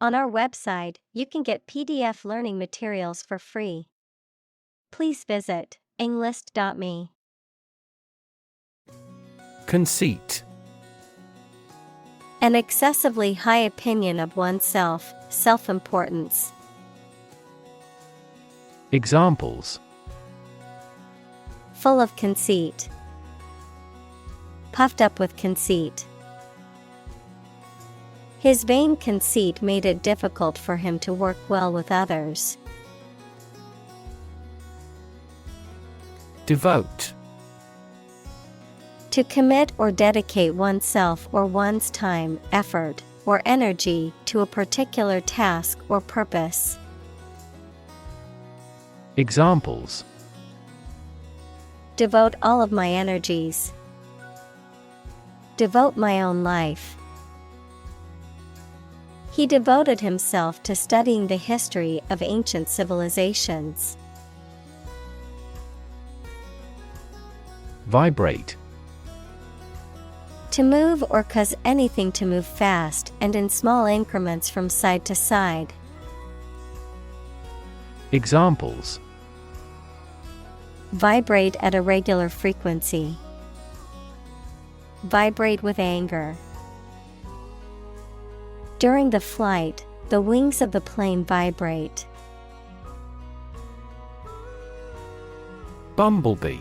On our website, you can get PDF learning materials for free. Please visit englist.me. Conceit. An excessively high opinion of oneself, self-importance. Examples: Full of conceit. Puffed up with conceit. His vain conceit made it difficult for him to work well with others. Devote. To commit or dedicate oneself or one's time, effort, or energy to a particular task or purpose. Examples: Devote all of my energies. Devote my own life. He devoted himself to studying the history of ancient civilizations. Vibrate. To move or cause anything to move fast and in small increments from side to side. Examples: Vibrate at a regular frequency. Vibrate with anger. During the flight, the wings of the plane vibrate. Bumblebee.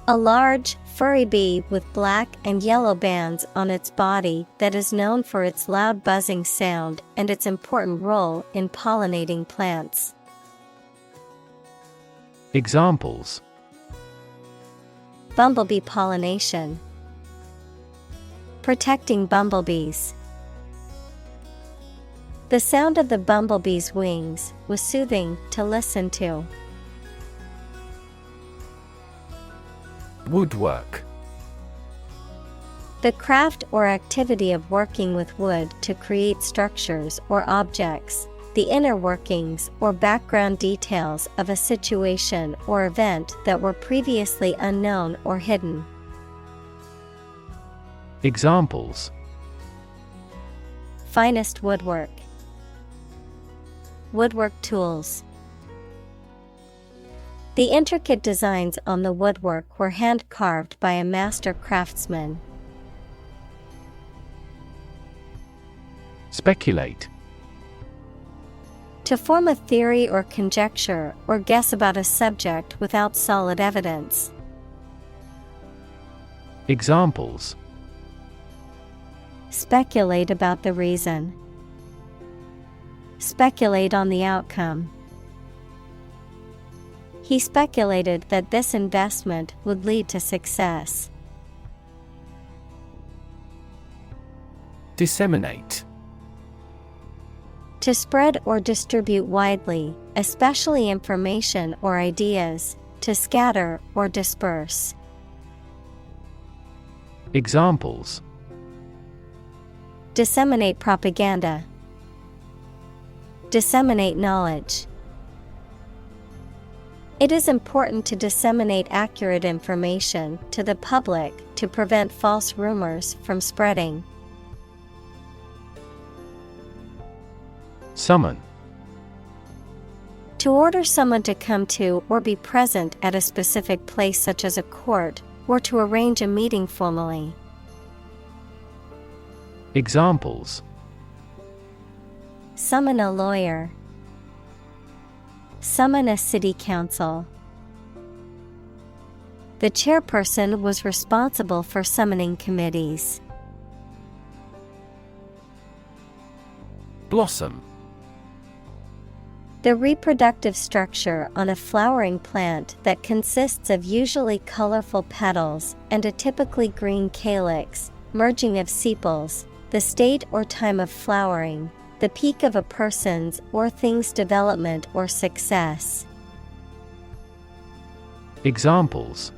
A large, furry bee with black and yellow bands on its body that is known for its loud buzzing sound and its important role in pollinating plants. Examples: Bumblebee pollination. Protecting bumblebees. The sound of the bumblebee's wings was soothing to listen to. Woodwork. The craft or activity of working with wood to create structures or objects, the inner workings or background details of a situation or event that were previously unknown or hidden. Examples: Finest woodwork. Woodwork tools. The intricate designs on the woodwork were hand-carved by a master craftsman. Speculate. To form a theory or conjecture or guess about a subject without solid evidence. Examples: Speculate about the reason. Speculate on the outcome. He speculated that this investment would lead to success. Disseminate. To spread or distribute widely, especially information or ideas, to scatter or disperse. Examples: Disseminate propaganda. Disseminate knowledge. It is important to disseminate accurate information to the public to prevent false rumors from spreading. Summon. To order someone to come to or be present at a specific place such as a court, or to arrange a meeting formally. Examples: Summon a lawyer. Summon a city council. The chairperson was responsible for summoning committees. Blossom. The reproductive structure on a flowering plant that consists of usually colorful petals and a typically green calyx, merging of sepals, the state or time of flowering, the peak of a person's or thing's development or success. Examples: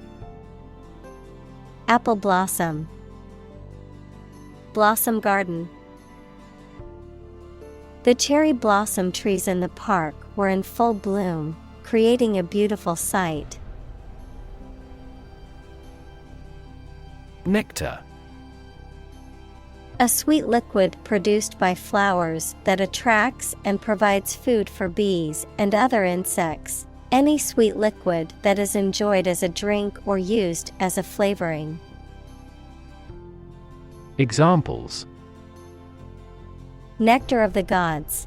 Apple blossom. Blossom garden. The cherry blossom trees in the park were in full bloom, creating a beautiful sight. Nectar. A sweet liquid produced by flowers that attracts and provides food for bees and other insects. Any sweet liquid that is enjoyed as a drink or used as a flavoring. Examples: Nectar of the gods.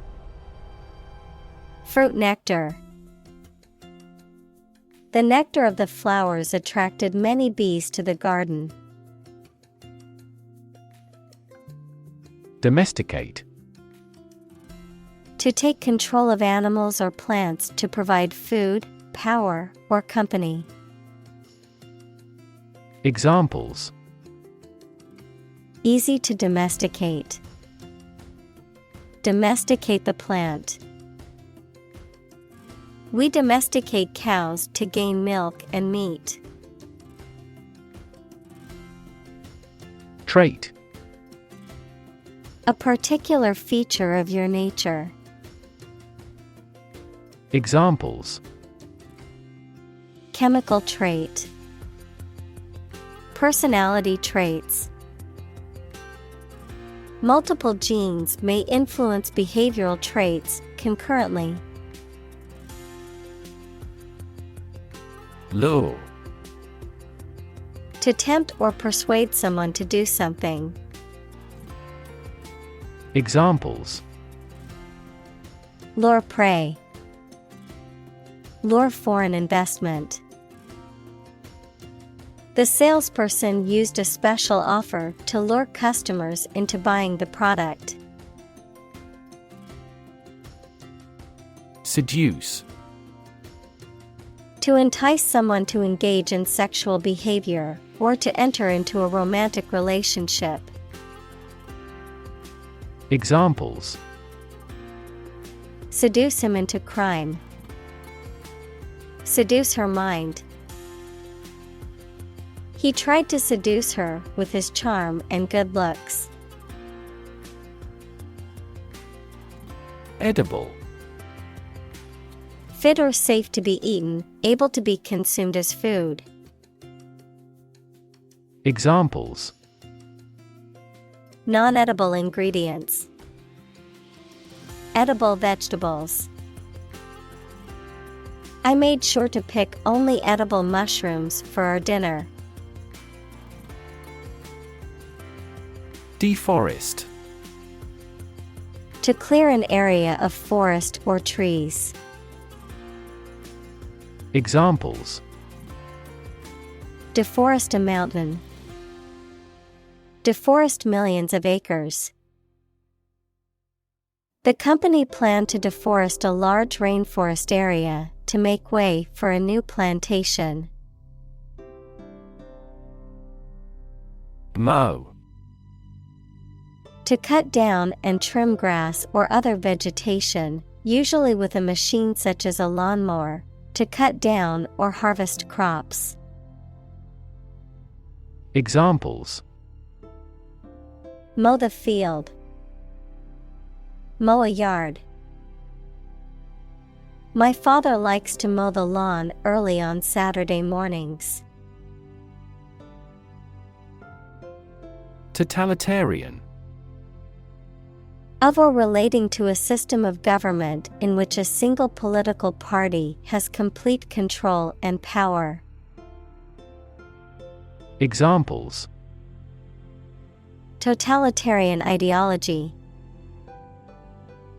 Fruit nectar. The nectar of the flowers attracted many bees to the garden. Domesticate. To take control of animals or plants to provide food, power, or company. Examples: Easy to domesticate. Domesticate the plant. We domesticate cows to gain milk and meat. Trait. A particular feature of your nature. Examples: Chemical trait. Personality traits. Multiple genes may influence behavioral traits concurrently. Lure. To tempt or persuade someone to do something. Examples: Lure prey. Lure foreign investment. The salesperson used a special offer to lure customers into buying the product. Seduce. To entice someone to engage in sexual behavior, or to enter into a romantic relationship. Examples: Seduce him into crime. Seduce her mind. He tried to seduce her with his charm and good looks. Edible. Fit or safe to be eaten, able to be consumed as food. Examples: Non-edible ingredients. Edible vegetables. I made sure to pick only edible mushrooms for our dinner. Deforest. To clear an area of forest or trees. Examples: Deforest a mountain. Deforest millions of acres. The company planned to deforest a large rainforest area to make way for a new plantation. Mow. To cut down and trim grass or other vegetation, usually with a machine such as a lawnmower, to cut down or harvest crops. Examples: Mow the field. Mow a yard. My father likes to mow the lawn early on Saturday mornings. Totalitarian. Of or relating to a system of government in which a single political party has complete control and power. Examples: Totalitarian ideology.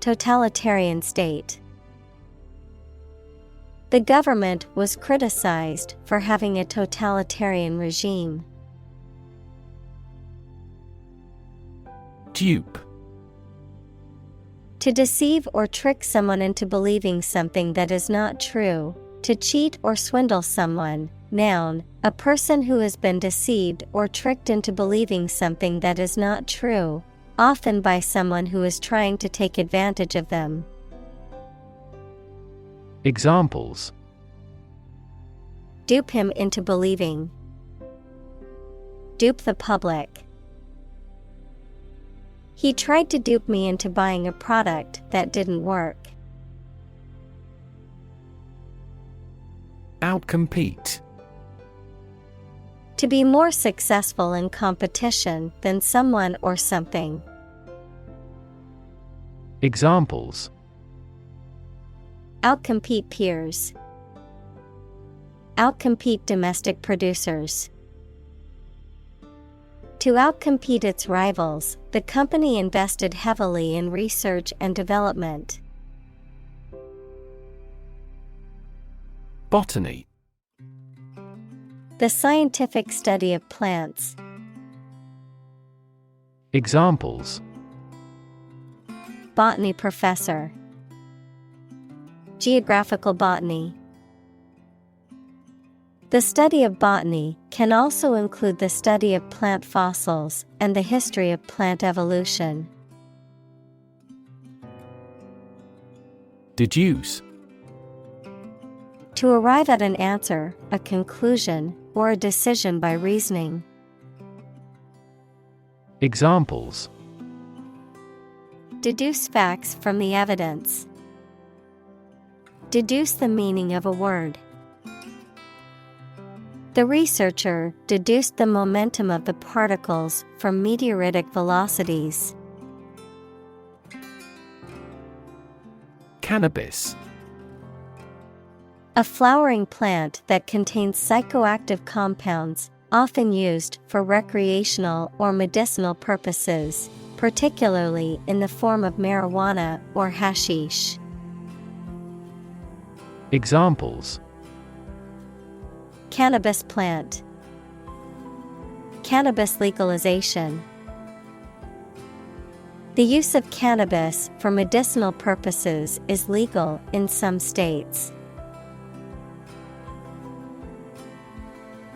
Totalitarian state. The government was criticized for having a totalitarian regime. Dupe. To deceive or trick someone into believing something that is not true, to cheat or swindle someone. Noun, a person who has been deceived or tricked into believing something that is not true, often by someone who is trying to take advantage of them. Examples: Dupe him into believing. Dupe the public. He tried to dupe me into buying a product that didn't work. Outcompete. To be more successful in competition than someone or something. Examples: Outcompete peers. Outcompete domestic producers. To outcompete its rivals, the company invested heavily in research and development. Botany. The scientific study of plants. Examples: Botany professor. Geographical botany. The study of botany can also include the study of plant fossils and the history of plant evolution. Deduce. To arrive at an answer, a conclusion, or a decision by reasoning. Examples: Deduce facts from the evidence. Deduce the meaning of a word. The researcher deduced the momentum of the particles from meteoritic velocities. Cannabis. A flowering plant that contains psychoactive compounds, often used for recreational or medicinal purposes, particularly in the form of marijuana or hashish. Examples: Cannabis plant. Cannabis legalization. The use of cannabis for medicinal purposes is legal in some states.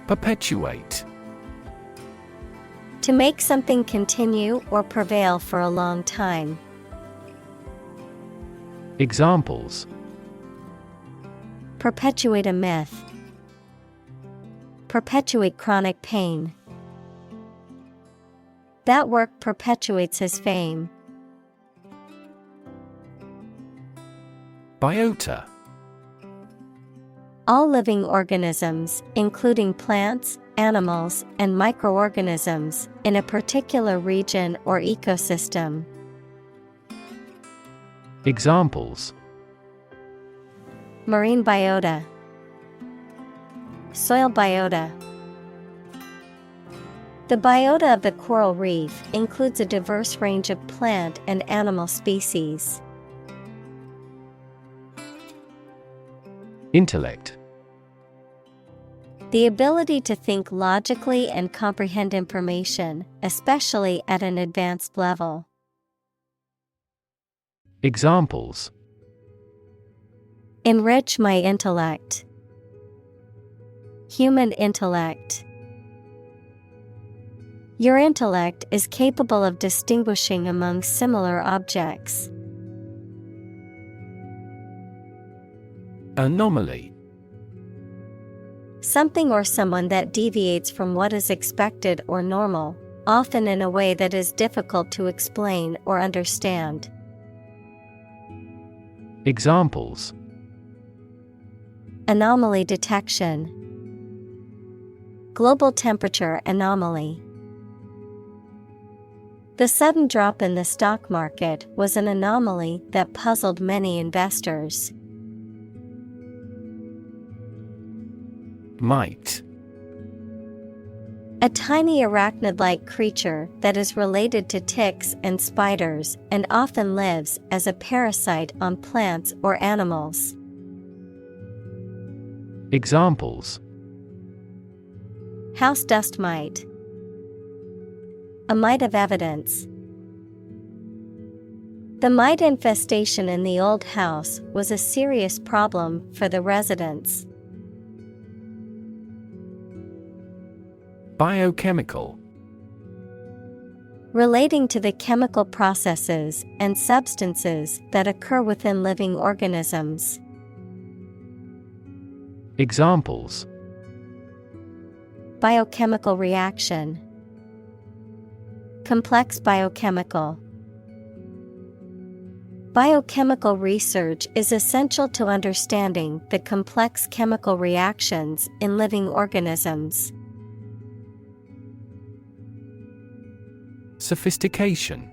Perpetuate. To make something continue or prevail for a long time. Examples: Perpetuate a myth. Perpetuate chronic pain. That work perpetuates his fame. Biota. All living organisms, including plants, animals, and microorganisms, in a particular region or ecosystem. Examples: Marine biota. Soil biota. The biota of the coral reef includes a diverse range of plant and animal species. Intellect. The ability to think logically and comprehend information, especially at an advanced level. Examples: Enrich my intellect. Human intellect. Your intellect is capable of distinguishing among similar objects. Anomaly. Something or someone that deviates from what is expected or normal, often in a way that is difficult to explain or understand. Examples: Anomaly detection. Global temperature anomaly. The sudden drop in the stock market was an anomaly that puzzled many investors. Mite. A tiny arachnid-like creature that is related to ticks and spiders and often lives as a parasite on plants or animals. Examples: House dust mite. A mite of evidence. The mite infestation in the old house was a serious problem for the residents. Biochemical. Relating to the chemical processes and substances that occur within living organisms. Examples: Biochemical reaction. Complex biochemical. Biochemical research is essential to understanding the complex chemical reactions in living organisms. Sophistication.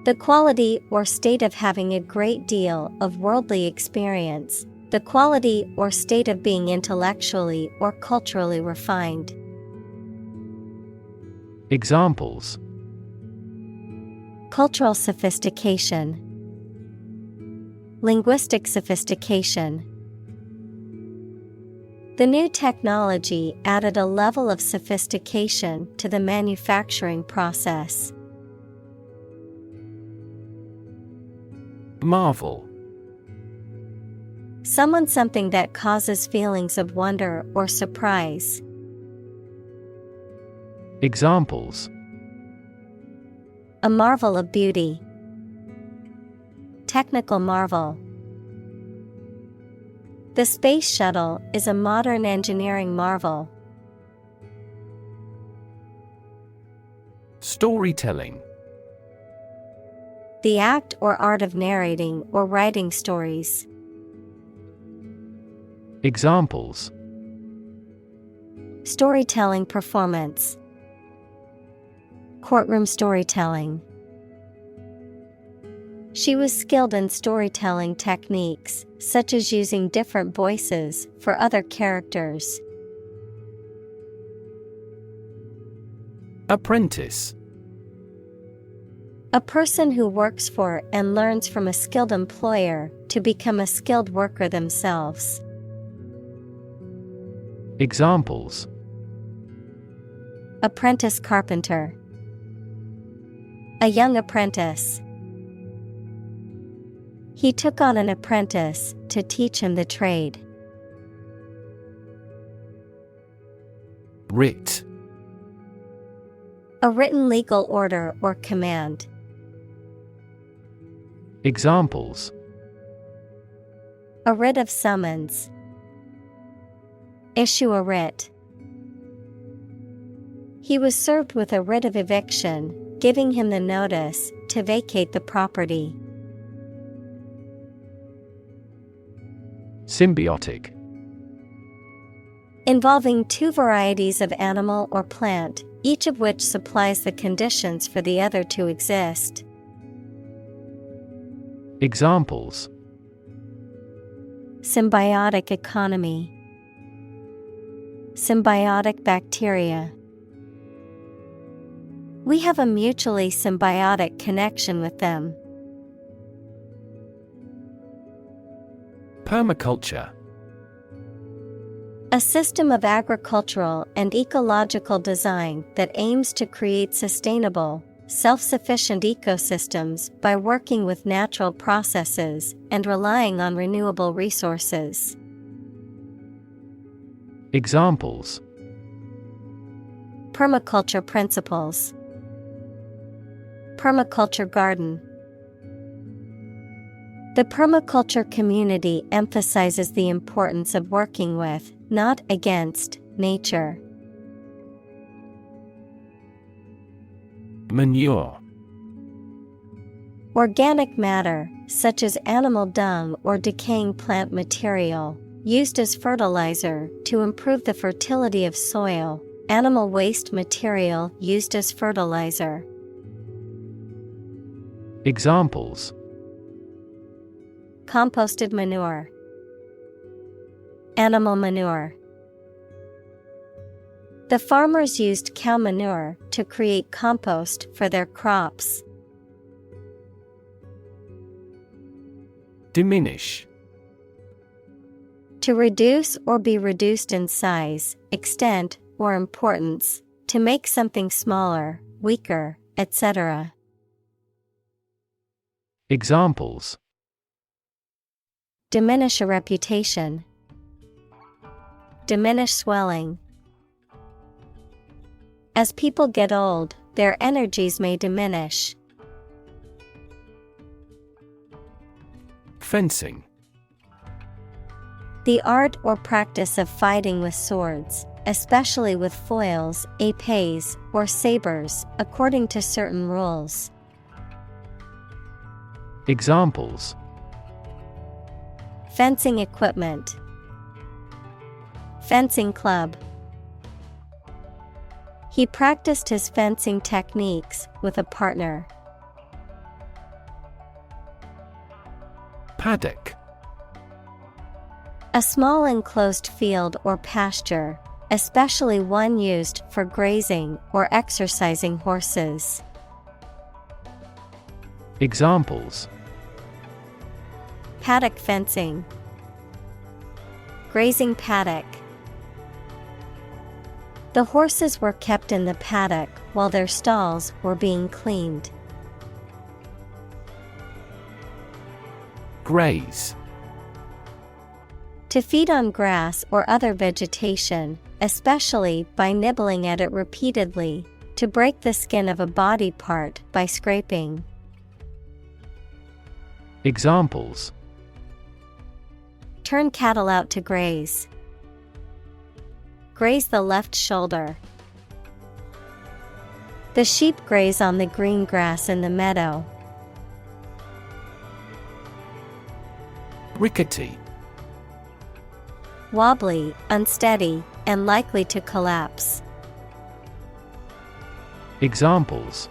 The quality or state of having a great deal of worldly experience, the quality or state of being intellectually or culturally refined. Examples: Cultural sophistication, linguistic sophistication. The new technology added a level of sophistication to the manufacturing process. Marvel. Someone, something that causes feelings of wonder or surprise. Examples: A marvel of beauty. Technical marvel. The space shuttle is a modern engineering marvel. Storytelling. The act or art of narrating or writing stories. Examples: Storytelling performance. Courtroom storytelling. She was skilled in storytelling techniques, such as using different voices for other characters. Apprentice. A person who works for and learns from a skilled employer to become a skilled worker themselves. Examples: Apprentice carpenter. A young apprentice. He took on an apprentice to teach him the trade. Writ. A written legal order or command. Examples: A writ of summons. Issue a writ. He was served with a writ of eviction, giving him the notice to vacate the property. Symbiotic. Involving two varieties of animal or plant, each of which supplies the conditions for the other to exist. Examples: Symbiotic economy. Symbiotic bacteria. We have a mutually symbiotic connection with them. Permaculture. A system of agricultural and ecological design that aims to create sustainable, self-sufficient ecosystems by working with natural processes and relying on renewable resources. Examples: Permaculture principles. Permaculture garden. The permaculture community emphasizes the importance of working with, not against, nature. Manure. Organic matter, such as animal dung or decaying plant material, used as fertilizer to improve the fertility of soil. Animal waste material used as fertilizer. Examples: Composted manure. Animal manure. The farmers used cow manure to create compost for their crops. Diminish. To reduce or be reduced in size, extent, or importance, to make something smaller, weaker, etc. Examples: Diminish a reputation. Diminish swelling. As people get old, their energies may diminish. Fencing. The art or practice of fighting with swords, especially with foils, épées, or sabers, according to certain rules. Examples: Fencing equipment. Fencing club. He practiced his fencing techniques with a partner. Paddock. A small enclosed field or pasture, especially one used for grazing or exercising horses. Examples: Paddock fencing, grazing paddock. The horses were kept in the paddock while their stalls were being cleaned. Graze. To feed on grass or other vegetation, especially by nibbling at it repeatedly, to break the skin of a body part by scraping. Examples: Turn cattle out to graze. Graze the left shoulder. The sheep graze on the green grass in the meadow. Rickety. Wobbly, unsteady, and likely to collapse. Examples: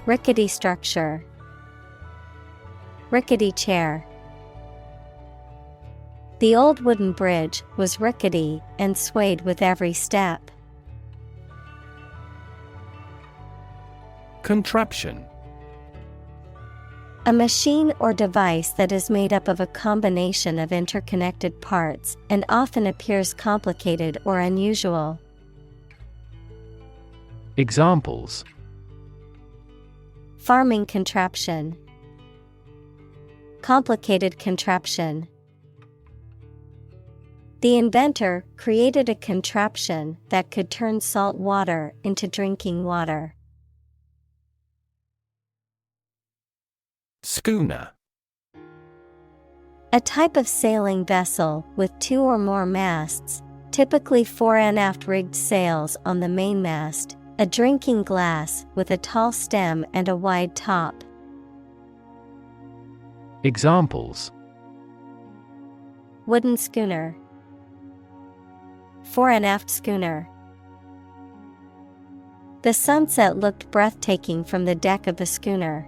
Rickety structure. Rickety chair. The old wooden bridge was rickety and swayed with every step. Contraption. A machine or device that is made up of a combination of interconnected parts and often appears complicated or unusual. Examples: Farming contraption. Complicated contraption. The inventor created a contraption that could turn salt water into drinking water. Schooner. A type of sailing vessel with two or more masts, typically fore and aft rigged sails on the mainmast, a drinking glass with a tall stem and a wide top. Examples: Wooden schooner. Fore and aft schooner. The sunset looked breathtaking from the deck of the schooner.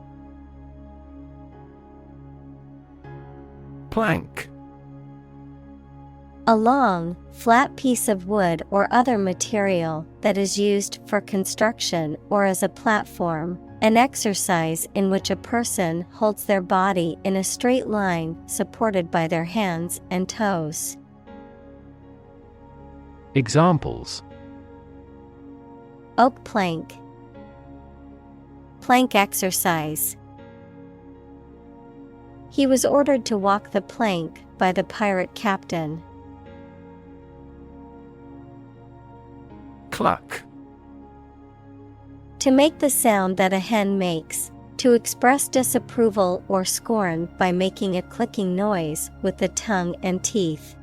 Plank. A long, flat piece of wood or other material that is used for construction or as a platform, an exercise in which a person holds their body in a straight line supported by their hands and toes. Examples: Oak plank. Plank exercise. He was ordered to walk the plank by the pirate captain. Cluck. To make the sound that a hen makes, to express disapproval or scorn by making a clicking noise with the tongue and teeth.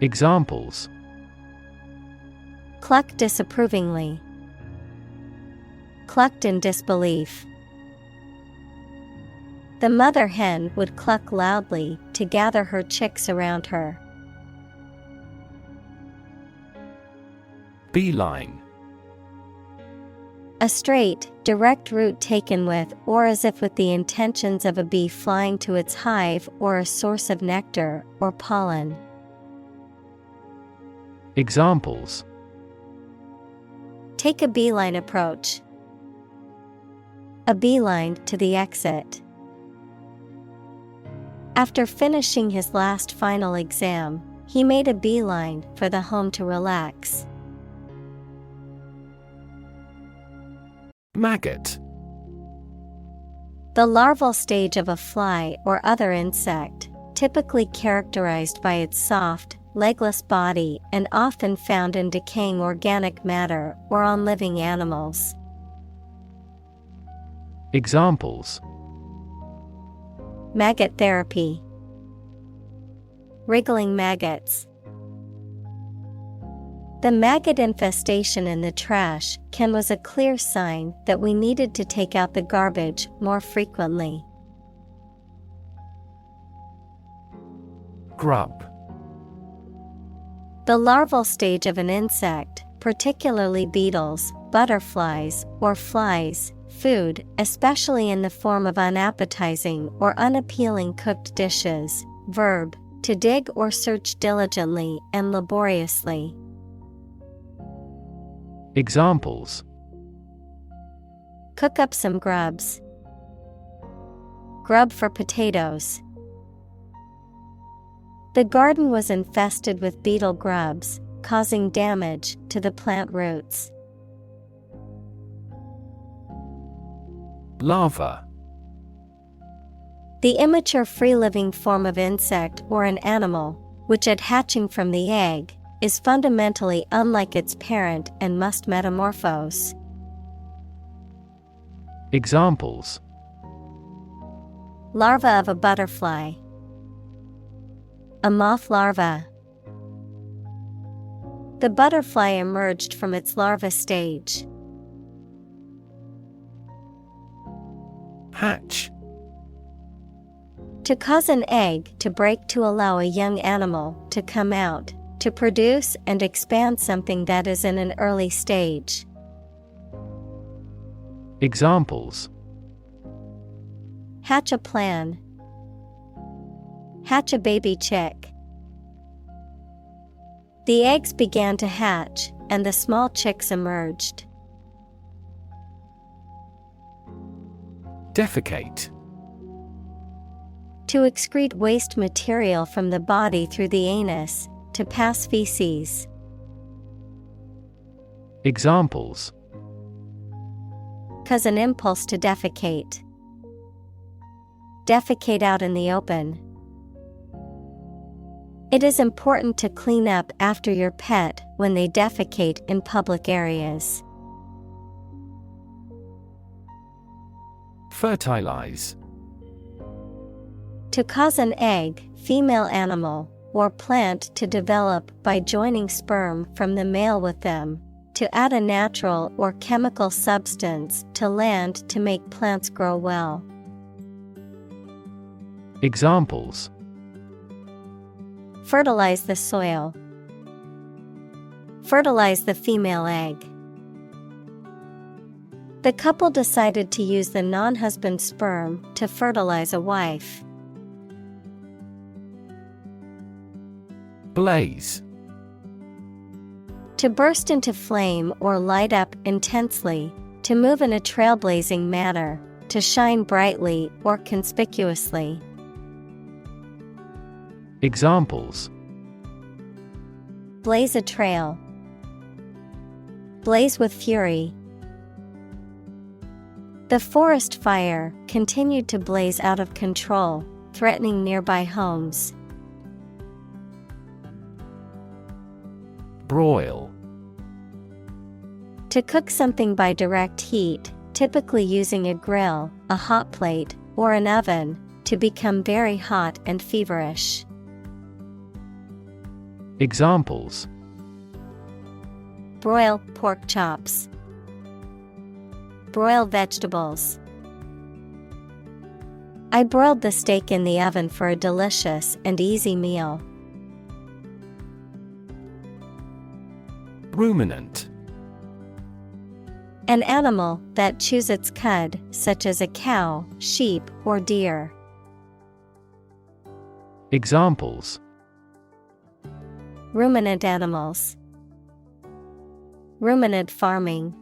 Examples: Cluck disapprovingly. Clucked in disbelief. The mother hen would cluck loudly to gather her chicks around her. Beeline. A straight, direct route taken with or as if with the intentions of a bee flying to its hive or a source of nectar or pollen. Examples: Take a beeline approach. A beeline to the exit. After finishing his last final exam, he made a beeline for the home to relax. Maggot. The larval stage of a fly or other insect, typically characterized by its soft, legless body and often found in decaying organic matter or on living animals. Examples: Maggot therapy. Wriggling maggots. The maggot infestation in the trash can was a clear sign that we needed to take out the garbage more frequently. Grub. The larval stage of an insect, particularly beetles, butterflies, or flies, food, especially in the form of unappetizing or unappealing cooked dishes. Verb, to dig or search diligently and laboriously. Examples: Cook up some grubs. Grub for potatoes. The garden was infested with beetle grubs, causing damage to the plant roots. Larva. The immature free-living form of insect or an animal, which at hatching from the egg, is fundamentally unlike its parent and must metamorphose. Examples: Larva of a butterfly. A moth larva. The butterfly emerged from its larva stage. Hatch. To cause an egg to break to allow a young animal to come out, to produce and expand something that is in an early stage. Examples: Hatch a plan. Hatch a baby chick. The eggs began to hatch, and the small chicks emerged. Defecate. To excrete waste material from the body through the anus, to pass feces. Examples: Cause an impulse to defecate. Defecate out in the open. It is important to clean up after your pet when they defecate in public areas. Fertilize. To cause an egg, female animal, or plant to develop by joining sperm from the male with them. To add a natural or chemical substance to land to make plants grow well. Examples: Fertilize the soil. Fertilize the female egg. The couple decided to use the non-husband's sperm to fertilize a wife. Blaze. To burst into flame or light up intensely, to move in a trailblazing manner, to shine brightly or conspicuously. Examples: Blaze a trail. Blaze with fury. The forest fire continued to blaze out of control, threatening nearby homes. Broil. To cook something by direct heat, typically using a grill, a hot plate, or an oven, to become very hot and feverish. Examples: Broil pork chops. Broil vegetables. I broiled the steak in the oven for a delicious and easy meal. Ruminant. An animal that chews its cud, such as a cow, sheep, or deer. Examples: Ruminant animals. Ruminant farming.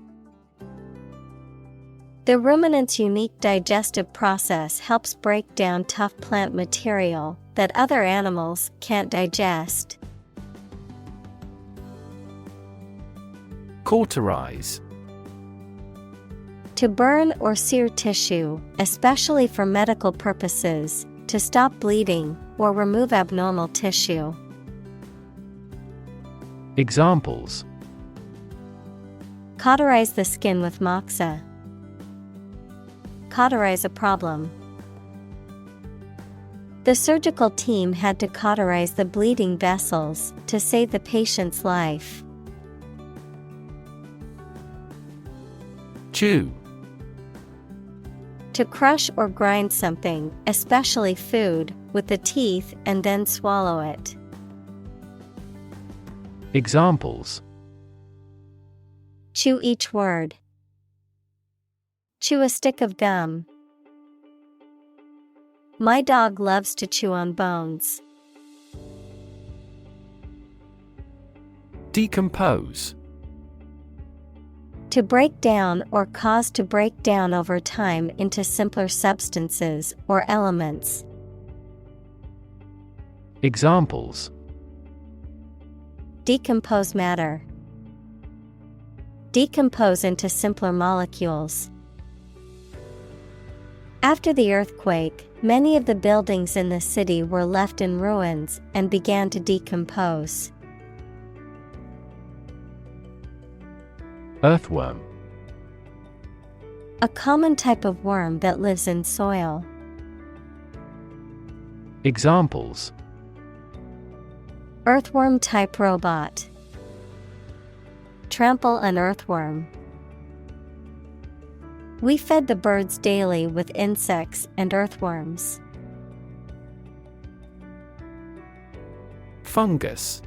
The ruminant's unique digestive process helps break down tough plant material that other animals can't digest. Cauterize. To burn or sear tissue, especially for medical purposes, to stop bleeding or remove abnormal tissue. Examples: Cauterize the skin with moxa. Cauterize a problem. The surgical team had to cauterize the bleeding vessels to save the patient's life. Chew. To crush or grind something, especially food, with the teeth and then swallow it. Examples: chew each word, chew a stick of gum. My dog loves to chew on bones. Decompose. To break down or cause to break down over time into simpler substances or elements. Examples: decompose matter, decompose into simpler molecules. After the earthquake, many of the buildings in the city were left in ruins and began to decompose. Earthworm. A common type of worm that lives in soil. Examples: earthworm-type robot. Trample an earthworm. We fed the birds daily with insects and earthworms. Fungus.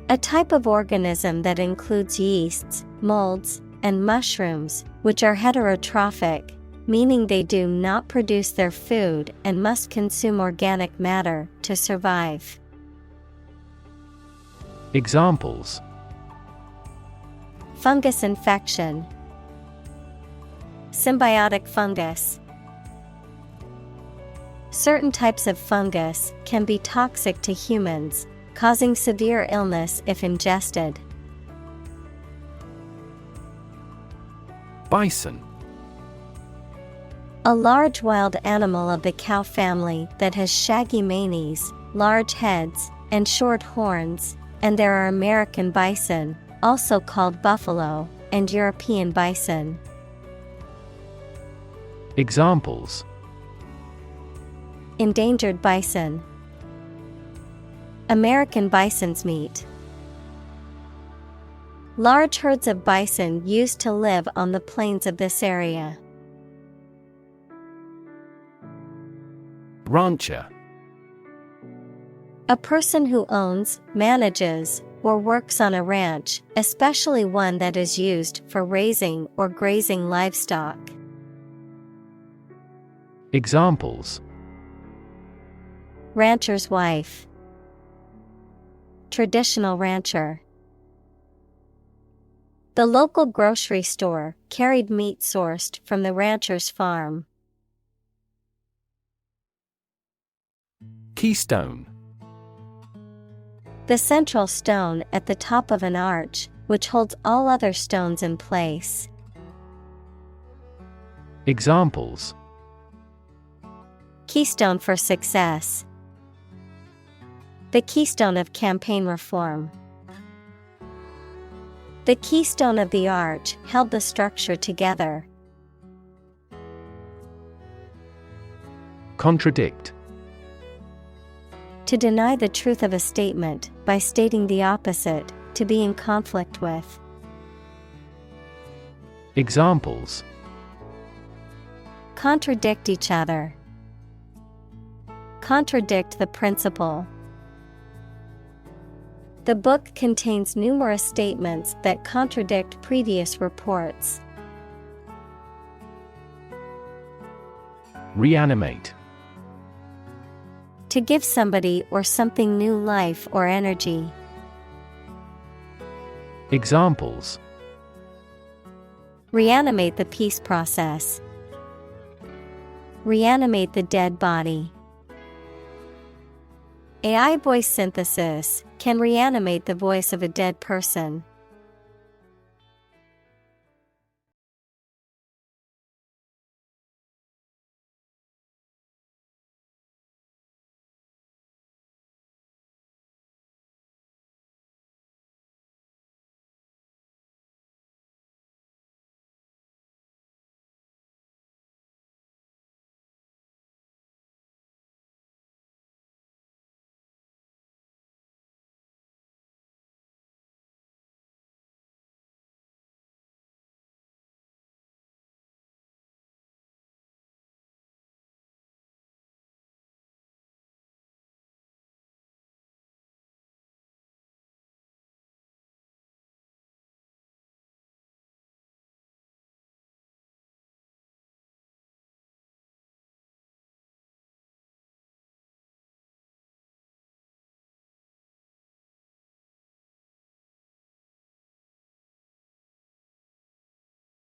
A type of organism that includes yeasts, molds, and mushrooms, which are heterotrophic, meaning they do not produce their food and must consume organic matter to survive. Examples: fungus infection, symbiotic fungus. Certain types of fungus can be toxic to humans, causing severe illness if ingested. Bison. A large wild animal of the cow family that has shaggy manes, large heads, and short horns, and there are American bison, also called buffalo, and European bison. Examples: endangered bison, American bison's meat. Large herds of bison used to live on the plains of this area. Rancher. A person who owns, manages, or works on a ranch, especially one that is used for raising or grazing livestock. Examples: rancher's wife, traditional rancher. The local grocery store carried meat sourced from the rancher's farm. Keystone. The central stone at the top of an arch, which holds all other stones in place. Examples: keystone for success, the keystone of campaign reform. The keystone of the arch held the structure together. Contradict. To deny the truth of a statement by stating the opposite, to be in conflict with. Examples: contradict each other, contradict the principle. The book contains numerous statements that contradict previous reports. Reanimate. To give somebody or something new life or energy. Examples: reanimate the peace process, reanimate the dead body. AI voice synthesis can reanimate the voice of a dead person.